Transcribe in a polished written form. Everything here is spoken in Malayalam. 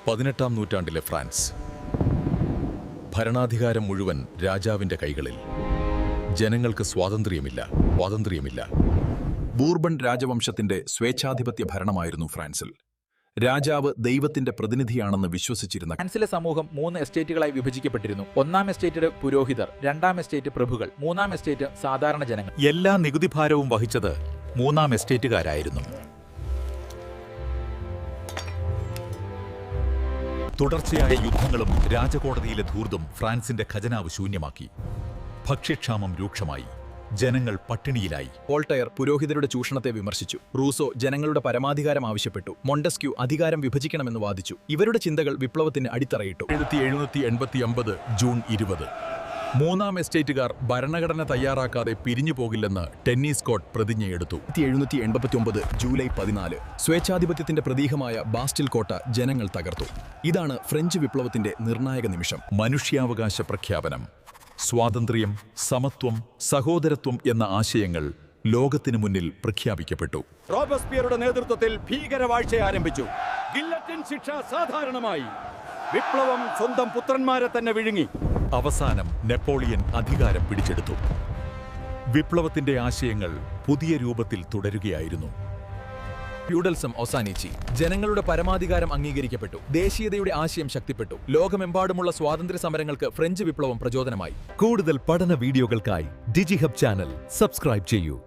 18-ാം നൂറ്റാണ്ടിലെ ഫ്രാൻസ്. ഭരണാധികാരം മുഴുവൻ രാജാവിന്റെ കൈകളിൽ. ജനങ്ങൾക്ക് സ്വാതന്ത്ര്യമില്ല. ബൂർബൺ രാജവംശത്തിന്റെ സ്വേച്ഛാധിപത്യ ഭരണമായിരുന്നു ഫ്രാൻസിൽ. രാജാവ് ദൈവത്തിന്റെ പ്രതിനിധിയാണെന്ന് വിശ്വസിച്ചിരുന്ന ഫ്രാൻസിലെ സമൂഹം 3 എസ്റ്റേറ്റുകളായി വിഭജിക്കപ്പെട്ടിരുന്നു. 1-ാം എസ്റ്റേറ്റ് പുരോഹിതർ, 2-ാം എസ്റ്റേറ്റ് പ്രഭുക്കൾ, 3-ാം എസ്റ്റേറ്റ് സാധാരണ ജനങ്ങൾ. എല്ലാ നികുതിഭാരവും വഹിച്ചത് 3-ാം എസ്റ്റേറ്റുകാരായിരുന്നു. തുടർച്ചയായ യുദ്ധങ്ങളും രാജകോടതിയിലെ ധൂർത്തും ഫ്രാൻസിന്റെ ഖജനാവ് ശൂന്യമാക്കി. ഭക്ഷ്യക്ഷാമം രൂക്ഷമായി. ജനങ്ങൾ പട്ടിണിയിലായി. വോൾട്ടയർ പുരോഹിതരുടെ ചൂഷണത്തെ വിമർശിച്ചു. റൂസോ ജനങ്ങളുടെ പരമാധികാരം ആവശ്യപ്പെട്ടു. മൊണ്ടസ്ക്യൂ അധികാരം വിഭജിക്കണമെന്ന് വാദിച്ചു. ഇവരുടെ ചിന്തകൾ വിപ്ലവത്തിന് അടിത്തറയിട്ടു. 1789 ജൂൺ 20. 3-ാം എസ്റ്റേറ്റുകാർ ഭരണഘടന തയ്യാറാക്കാതെ പിരിഞ്ഞു പോകില്ലെന്ന് ടെന്നീസ് കോട്ട് പ്രതിജ്ഞയെടുത്തു. 1789 ജൂലൈ 14 സ്വേച്ഛാധിപത്യത്തിന്റെ പ്രതീകമായ ബാസ്റ്റിൽ കോട്ട ജനങ്ങൾ തകർത്തു. ഇതാണ് ഫ്രഞ്ച് വിപ്ലവത്തിന്റെ നിർണായക നിമിഷം. മനുഷ്യാവകാശ പ്രഖ്യാപനം, സ്വാതന്ത്ര്യം, സമത്വം, സഹോദരത്വം എന്ന ആശയങ്ങൾ ലോകത്തിനു മുന്നിൽ പ്രഖ്യാപിക്കപ്പെട്ടു. റോബസ്പിയറുടെ നേതൃത്വത്തിൽ ഭീകരവാഴ്ച ആരംഭിച്ചു. ഗില്ലറ്റിൻ ശിക്ഷ സാധാരണമായി. വിപ്ലവം സ്വന്തം പുത്രന്മാരെ തന്നെ വിഴുങ്ങി. അവസാനം നെപ്പോളിയൻ അധികാരം പിടിച്ചെടുത്തു. വിപ്ലവത്തിന്റെ ആശയങ്ങൾ പുതിയ രൂപത്തിൽ തുടരുകയായിരുന്നു. ഫ്യൂഡൽസം അവസാനിച്ചു. ജനങ്ങളുടെ പരമാധികാരം അംഗീകരിക്കപ്പെട്ടു. ദേശീയതയുടെ ആശയം ശക്തിപ്പെട്ടു. ലോകമെമ്പാടുമുള്ള സ്വാതന്ത്ര്യ സമരങ്ങൾക്ക് ഫ്രഞ്ച് വിപ്ലവം പ്രചോദനമായി. കൂടുതൽ പഠന വീഡിയോകൾക്കായി ഡിജിഹബ് ചാനൽ സബ്സ്ക്രൈബ് ചെയ്യൂ.